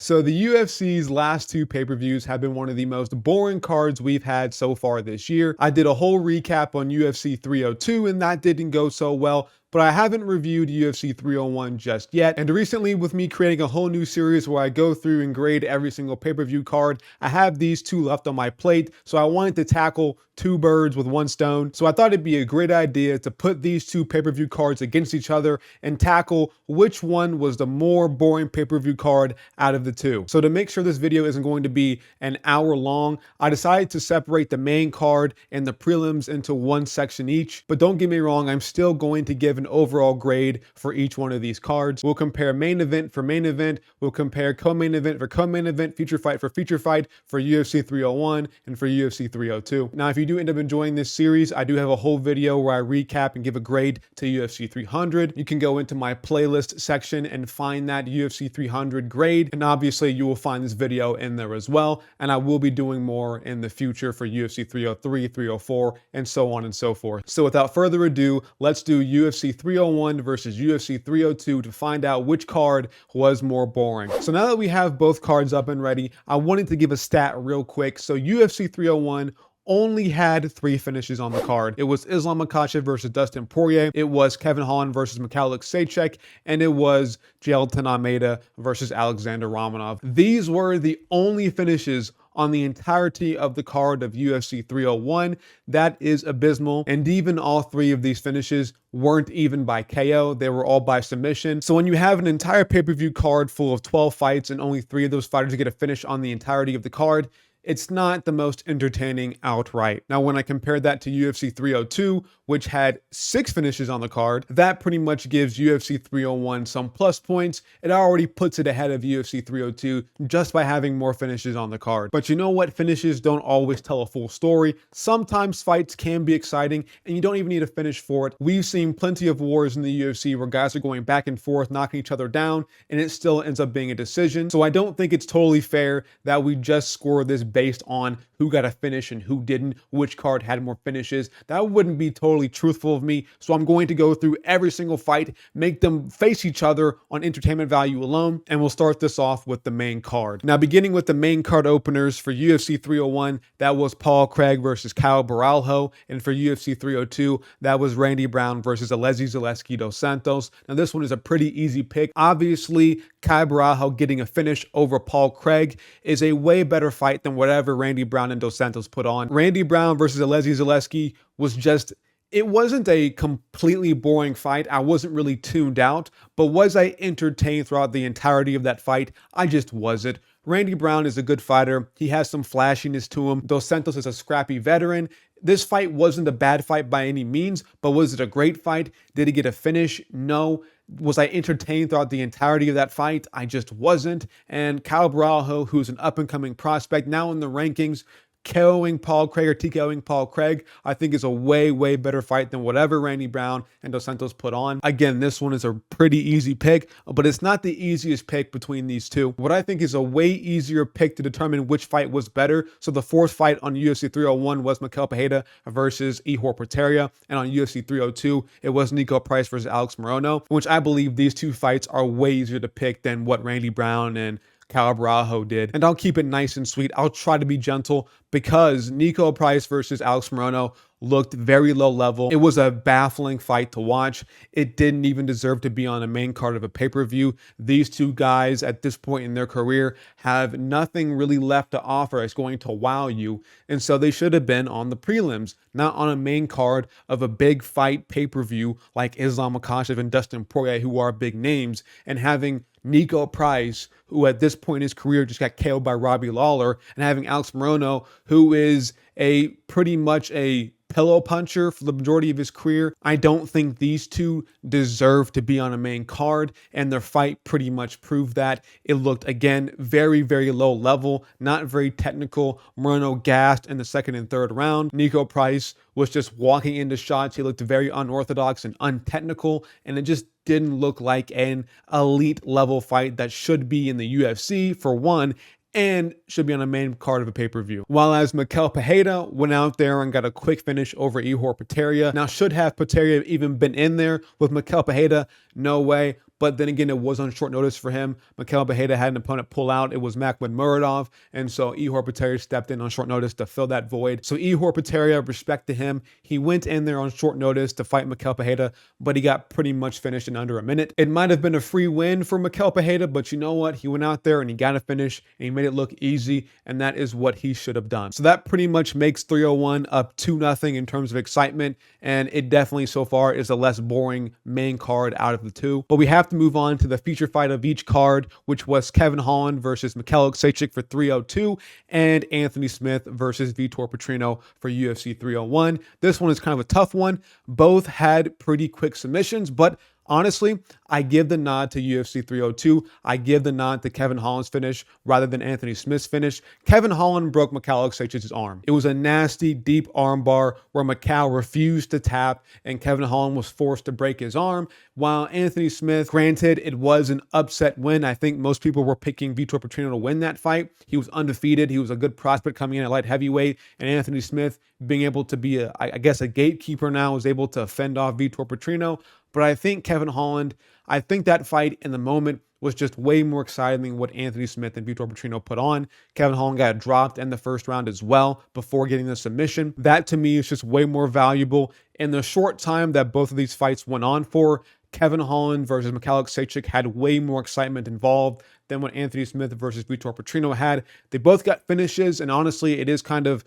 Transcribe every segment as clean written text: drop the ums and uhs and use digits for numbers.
So the UFC's last two pay-per-views have been one of the most boring cards we've had so far this year. I did a whole recap on UFC 302 and that didn't go so well, but I haven't reviewed UFC 301 just yet. And recently, with me creating a whole new series where I go through and grade every single pay-per-view card, I have these two left on my plate, so I wanted to tackle two birds with one stone. So I thought it'd be a great idea to put these two pay-per-view cards against each other and tackle which one was the more boring pay-per-view card out of the two. So to make sure this video isn't going to be an hour long, I decided to separate the main card and the prelims into one section each. But don't get me wrong, I'm still going to give an overall grade for each one of these cards. We'll compare main event for main event, we'll compare co-main event for co-main event, feature fight for feature fight for UFC 301 and for UFC 302. Now, if you do end up enjoying this series, I do have a whole video where I recap and give a grade to UFC 300. You can go into my playlist section and find that UFC 300 grade, and obviously you will find this video in there as well, and I will be doing more in the future for UFC 303, 304, and so on and so forth. So without further ado, let's do UFC 301 versus UFC 302 to find out which card was more boring. So now that we have both cards up and ready, I wanted to give a stat real quick. So UFC 301 only had 3 finishes on the card. It was Islam Makhachev versus Dustin Poirier, it was Kevin Holland versus Mikhail Alexejczyk, and it was Jailton Almeida versus Alexander Romanov. These were the only finishes on the entirety of the card of UFC 301. That is abysmal. And even all 3 of these finishes weren't even by KO. They were all by submission. So when you have an entire pay-per-view card full of 12 fights and only 3 of those fighters get a finish on the entirety of the card, it's not the most entertaining outright. Now, when I compared that to UFC 302, which had 6 finishes on the card, that pretty much gives UFC 301 some plus points. It already puts it ahead of UFC 302 just by having more finishes on the card. But you know what? Finishes don't always tell a full story. Sometimes fights can be exciting and you don't even need a finish for it. We've seen plenty of wars in the UFC where guys are going back and forth, knocking each other down, and it still ends up being a decision. So I don't think it's totally fair that we just score this based on who got a finish and who didn't, which card had more finishes. That wouldn't be totally truthful of me. So I'm going to go through every single fight, make them face each other on entertainment value alone, and we'll start this off with the main card. Now, beginning with the main card openers for UFC 301, that was Paul Craig versus Caio Borralho, and for UFC 302, that was Randy Brown versus Alexei Zaleski dos Santos. Now, this one is a pretty easy pick. Obviously, Caio Borralho getting a finish over Paul Craig is a way better fight than whatever Randy Brown and dos Santos put on. Randy Brown versus Alexei Zaleski was just, it wasn't a completely boring fight. I wasn't really tuned out, but was I entertained throughout the entirety of that fight? I just wasn't. Randy Brown is a good fighter. He has some flashiness to him. Dos Santos is a scrappy veteran. This fight wasn't a bad fight by any means, but was it a great fight? Did he get a finish? No. Was I entertained throughout the entirety of that fight? I just wasn't. And Caio Borralho, who's an up-and-coming prospect, now in the rankings, KOing Paul Craig or TKOing Paul Craig, I think is a way, way better fight than whatever Randy Brown and Dos Santos put on. Again, this one is a pretty easy pick, but it's not the easiest pick between these two. What I think is a way easier pick to determine which fight was better. So the 4th fight on UFC 301 was Mikel Pereira versus Ihor Potieria, and on UFC 302, it was Nico Price versus Alex Morono, which I believe these two fights are way easier to pick than what Randy Brown and Caio Borralho did. And I'll keep it nice and sweet. I'll try to be gentle because Nico Price versus Alex Morono looked very low level. It was a baffling fight to watch. It didn't even deserve to be on a main card of a pay-per-view. These two guys at this point in their career have nothing really left to offer that's going to wow you. And so they should have been on the prelims, not on a main card of a big fight pay-per-view like Islam Makhachev and Dustin Poirier, who are big names, and having Nico Price, who at this point in his career just got KO'd by Robbie Lawler, and having Alex Morono, who is a pretty much a pillow puncher for the majority of his career. I don't think these two deserve to be on a main card, and their fight pretty much proved that. It looked, again, very, very low level, not very technical. Morono gassed in the 2nd and 3rd round. Nico Price was just walking into shots. He looked very unorthodox and untechnical, and it just didn't look like an elite level fight that should be in the UFC, for one, and should be on a main card of a pay-per-view. While as Mikel Pereira went out there and got a quick finish over Ihor Potieria. Now, should have Potieria even been in there with Mikel Pereira? No way. but then again, it was on short notice for him. Mikel Bejeda had an opponent pull out. It was Makhmud Muradov, and so Ihor Potieria stepped in on short notice to fill that void. So Ihor Potieria, respect to him, he went in there on short notice to fight Mikel Bejeda, but he got pretty much finished in under a minute. It might have been a free win for Mikel Bejeda, but you know what? He went out there and he got a finish, and he made it look easy, and that is what he should have done. So that pretty much makes 301 up 2-0 in terms of excitement, and it definitely so far is the less boring main card out of the two. But we have to move on to the feature fight of each card, which was Kevin Holland versus Mikhail Aleksejczyk for 302 and Anthony Smith versus Vitor Petrino for UFC 301. This one is kind of a tough one. Both had pretty quick submissions, but honestly, I give the nod to UFC 302. I give the nod to Kevin Holland's finish rather than Anthony Smith's finish. Kevin Holland broke Mikhail Aleksejczyk's arm. It was a nasty, deep arm bar where Mikhail refused to tap, and Kevin Holland was forced to break his arm. While Anthony Smith, granted, it was an upset win. I think most people were picking Vitor Petrino to win that fight. He was undefeated. He was a good prospect coming in at light heavyweight, and Anthony Smith, being able to be, I guess, a gatekeeper now, was able to fend off Vitor Petrino. But I think Kevin Holland, I think that fight in the moment was just way more exciting than what Anthony Smith and Vitor Petrino put on. Kevin Holland got dropped in the first round as well before getting the submission. That to me is just way more valuable. In the short time that both of these fights went on for, Kevin Holland versus Mikhail Aleksejczyk had way more excitement involved than what Anthony Smith versus Vitor Petrino had. They both got finishes, and honestly, it is kind of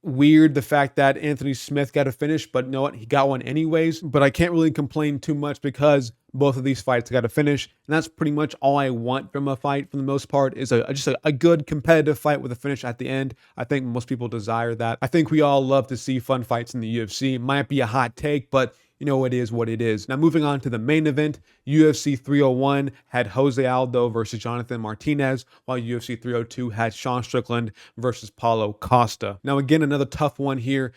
weird the fact that Anthony Smith got a finish, but you know what? He got one anyways. But I can't really complain too much because both of these fights got a finish, and that's pretty much all I want from a fight for the most part, is just a good competitive fight with a finish at the end. I think most people desire that. I think we all love to see fun fights in the UFC. It might be a hot take, but you know, it is what it is. Now, moving on to the main event, UFC 301 had Jose Aldo versus Jonathan Martinez, while UFC 302 had Sean Strickland versus Paulo Costa. Now, again, another tough one here.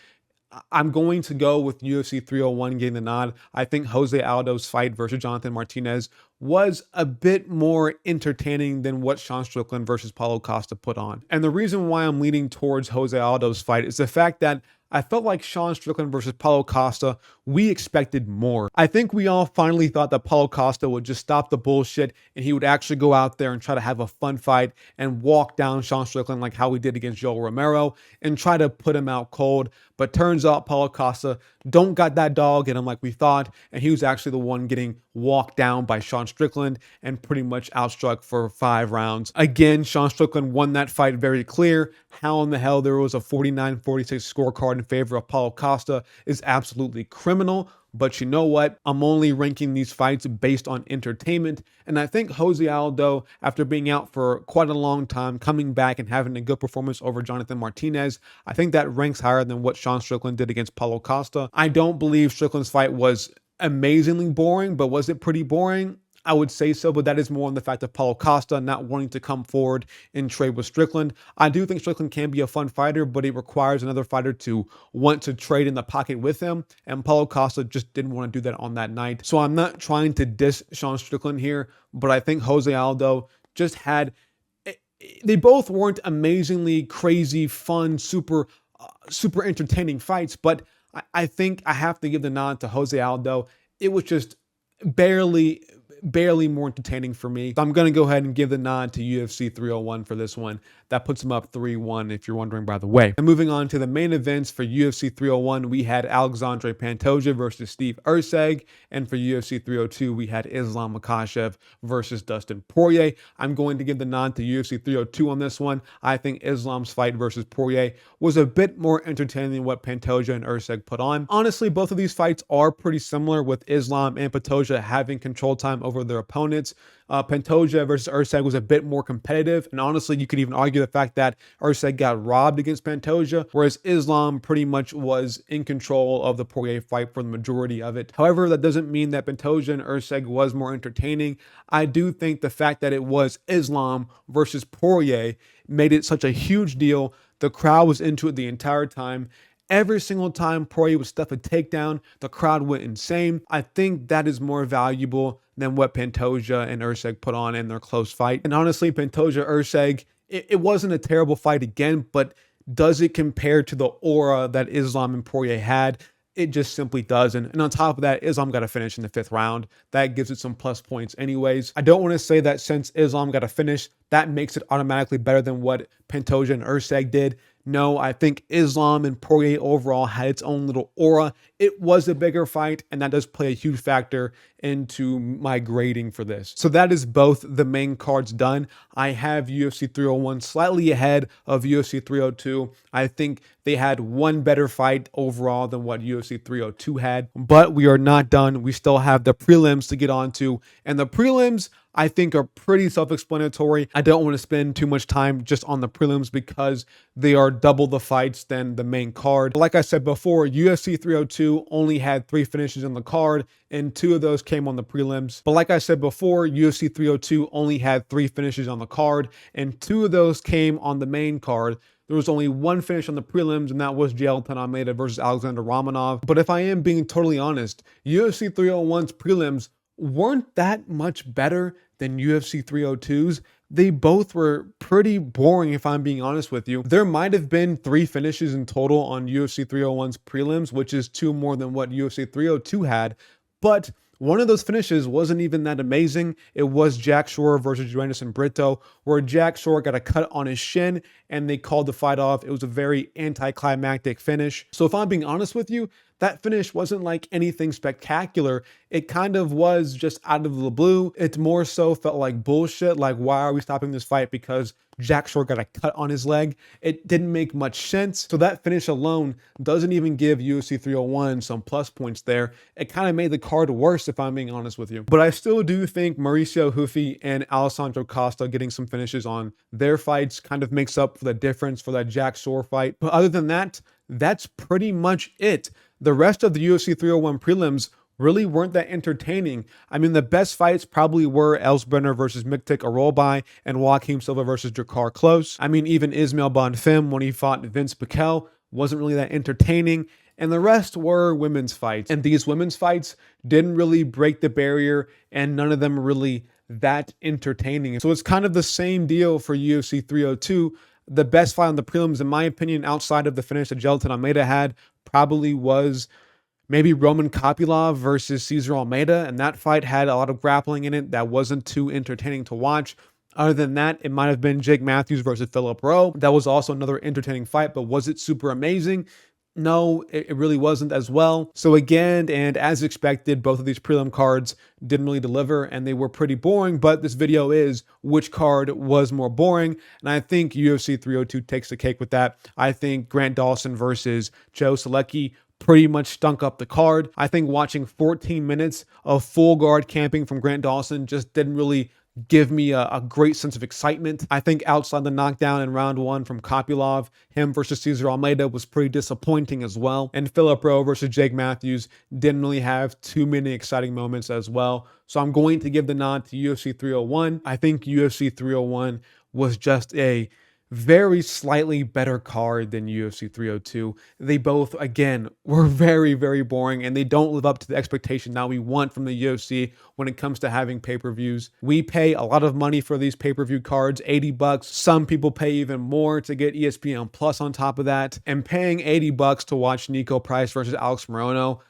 I'm going to go with UFC 301 getting the nod. I think Jose Aldo's fight versus Jonathan Martinez was a bit more entertaining than what Sean Strickland versus Paulo Costa put on. And the reason why I'm leaning towards Jose Aldo's fight is the fact that I felt like Sean Strickland versus Paulo Costa, we expected more. I think we all finally thought that Paulo Costa would just stop the bullshit and he would actually go out there and try to have a fun fight and walk down Sean Strickland like how we did against Joel Romero and try to put him out cold. But turns out Paulo Costa don't got that dog in him like we thought, and he was actually the one getting walked down by Sean Strickland and pretty much outstruck for 5 rounds. Again, Sean Strickland won that fight very clear. How in the hell there was a 49-46 scorecard in favor of Paulo Costa is absolutely criminal. But you know what? I'm only ranking these fights based on entertainment. And I think Jose Aldo, after being out for quite a long time, coming back and having a good performance over Jonathan Martinez, I think that ranks higher than what Sean Strickland did against Paulo Costa. I don't believe Strickland's fight was amazingly boring, but was it pretty boring? I would say so, but that is more on the fact of Paulo Costa not wanting to come forward and trade with Strickland. I do think Strickland can be a fun fighter, but it requires another fighter to want to trade in the pocket with him, and Paulo Costa just didn't want to do that on that night. So I'm not trying to diss Sean Strickland here, but I think Jose Aldo just had... They both weren't amazingly crazy, fun, super entertaining fights, but I think I have to give the nod to Jose Aldo. It was just barely more entertaining for me. So I'm going to go ahead and give the nod to UFC 301 for this one. That puts him up 3-1 if you're wondering, by the way. And moving on to the main events for UFC 301, we had Alexandre Pantoja versus Steve Erceg. And for UFC 302, we had Islam Makhachev versus Dustin Poirier. I'm going to give the nod to UFC 302 on this one. I think Islam's fight versus Poirier was a bit more entertaining than what Pantoja and Erceg put on. Honestly, both of these fights are pretty similar, with Islam and Pantoja having control time over their opponents. Pantoja versus Erceg was a bit more competitive, and honestly, you could even argue the fact that Erceg got robbed against Pantoja, whereas Islam pretty much was in control of the Poirier fight for the majority of it. However, that doesn't mean that Pantoja and Erceg was more entertaining. I do think the fact that it was Islam versus Poirier made it such a huge deal. The crowd was into it the entire time. Every single time Poirier would stuff a takedown, the crowd went insane. I think that is more valuable than what Pantoja and Erceg put on in their close fight. And honestly, Pantoja-Erceg, it wasn't a terrible fight again, but does it compare to the aura that Islam and Poirier had? It just simply doesn't. And on top of that, Islam got to finish in the 5th round. That gives it some plus points anyways. I don't want to say that since Islam got to finish, that makes it automatically better than what Pantoja and Ursag did. No, I think Islam and Poirier overall had its own little aura. It was a bigger fight, and that does play a huge factor into my grading for this. So that is both the main cards done. I have UFC 301 slightly ahead of UFC 302. I think they had one better fight overall than what UFC 302 had, but we are not done. We still have the prelims to get onto, and the prelims I think are pretty self-explanatory. I don't want to spend too much time just on the prelims because they are double the fights than the main card. Like I said before, UFC 302 only had 3 finishes on the card, and 2 of those came on the prelims. But like I said before, UFC 302 only had 3 finishes on the card, and 2 of those came on the main card. There was only 1 finish on the prelims, and that was Jailton Almeida versus Alexander Romanov. But if I am being totally honest, UFC 301's prelims weren't that much better than UFC 302's. They both were pretty boring, if I'm being honest with you. There might have been 3 finishes in total on UFC 301's prelims, which is 2 more than what UFC 302 had, but one of those finishes wasn't even that amazing. It was Jack Shore versus Joanderson Brito, where Jack Shore got a cut on his shin and they called the fight off. It was a very anticlimactic finish. So if I'm being honest with you, that finish wasn't like anything spectacular. It kind of was just out of the blue. It more so felt like bullshit. Like, why are we stopping this fight? Because Jack Shore got a cut on his leg. It didn't make much sense. So that finish alone doesn't even give UFC 301 some plus points there. It kind of made the card worse, if I'm being honest with you. But I still do think Mauricio Hufi and Alessandro Costa getting some finishes on their fights kind of makes up for the difference for that Jack Shore fight. But other than that, that's pretty much it. The rest of the UFC 301 prelims really weren't that entertaining. I mean, the best fights probably were Elsbrenner versus Miktik Arolbai and Joaquim Silva versus Drakkar Klose. I mean, even Ismail Bonfim, when he fought Vince Piquel, wasn't really that entertaining. And the rest were women's fights. And these women's fights didn't really break the barrier, and none of them really that entertaining. So it's kind of the same deal for UFC 302. The best fight on the prelims, in my opinion, outside of the finish that Jailton Almeida had, probably was maybe Roman Kopylov versus Cesar Almeida, and that fight had a lot of grappling in it that wasn't too entertaining to watch. Other than that, it might have been Jake Matthews versus Philip Rowe. That was also another entertaining fight, but was it super amazing? No, it really wasn't as well. So again, and as expected, both of these prelim cards didn't really deliver and they were pretty boring, but this video is which card was more boring. And I think UFC 302 takes the cake with that. I think Grant Dawson versus Joe Selecki pretty much stunk up the card. I think watching 14 minutes of full guard camping from Grant Dawson just didn't really give me a great sense of excitement. I think outside the knockdown in round 1 from Kopylov, him versus Cesar Almeida was pretty disappointing as well. And Philip Rowe versus Jake Matthews didn't really have too many exciting moments as well. So I'm going to give the nod to UFC 301. I think UFC 301 was just a very slightly better card than UFC 302. They both, again, were very, very boring, and they don't live up to the expectation that we want from the UFC when it comes to having pay-per-views. We pay a lot of money for these pay-per-view cards, $80. Some people pay even more to get ESPN Plus on top of that. And paying $80 to watch Nico Price versus Alex Morono,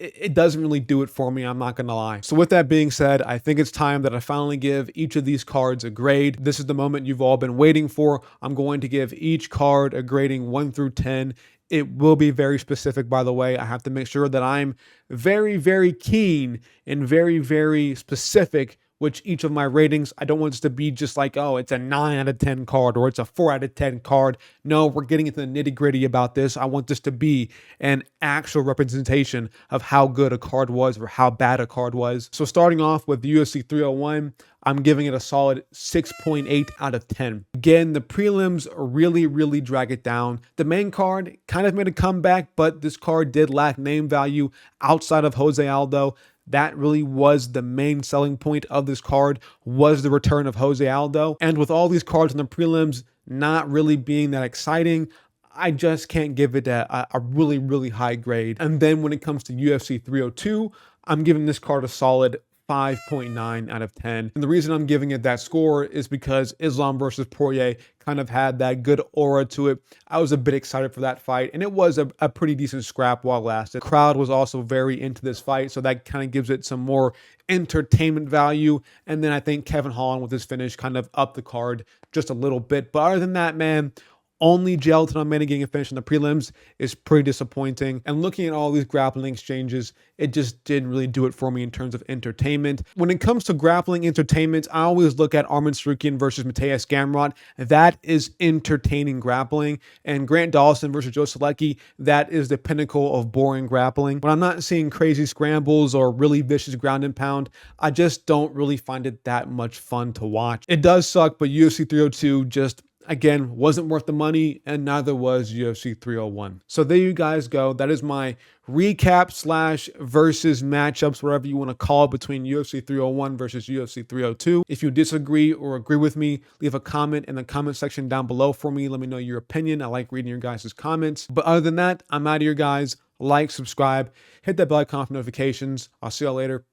it doesn't really do it for me, I'm not gonna lie. So with that being said, I think it's time that I finally give each of these cards a grade. This is the moment you've all been waiting for. I'm going to give each card a grading 1 through 10. It will be very specific, by the way. I have to make sure that I'm very, very keen and very, very specific with each of my ratings. I don't want this to be just like, oh, it's a 9 out of 10 card or it's a 4 out of 10 card. No, we're getting into the nitty gritty about this. I want this to be an actual representation of how good a card was or how bad a card was. So starting off with UFC 301, I'm giving it a solid 6.8 out of 10. Again, the prelims really, really drag it down. The main card kind of made a comeback, but this card did lack name value outside of Jose Aldo. That really was the main selling point of this card, was the return of Jose Aldo. And with all these cards in the prelims not really being that exciting, I just can't give it a really, really high grade. And then when it comes to UFC 302, I'm giving this card a solid 5.9 out of 10. And the reason I'm giving it that score is because Islam versus Poirier kind of had that good aura to it. I was a bit excited for that fight, and it was a pretty decent scrap while it lasted. The crowd was also very into this fight, so that kind of gives it some more entertainment value. And then I think Kevin Holland with his finish kind of upped the card just a little bit. But other than that, man, only Gelatin on Manny getting a finish in the prelims is pretty disappointing. And looking at all these grappling exchanges, it just didn't really do it for me in terms of entertainment. When it comes to grappling entertainment, I always look at Arman Tsarukyan versus Mateusz Gamrot. That is entertaining grappling. And Grant Dawson versus Joe Solecki, that is the pinnacle of boring grappling. When I'm not seeing crazy scrambles or really vicious ground and pound, I just don't really find it that much fun to watch. It does suck, but UFC 302 just, again, wasn't worth the money, and neither was UFC 301. So there you guys go. That is my recap / versus matchups, whatever you want to call it, between UFC 301 versus UFC 302. If you disagree or agree with me, leave a comment in the comment section down below for me. Let me know your opinion. I like reading your guys' comments. But other than that, I'm out of here, guys. Like, subscribe, hit that bell icon for notifications. I'll see y'all later.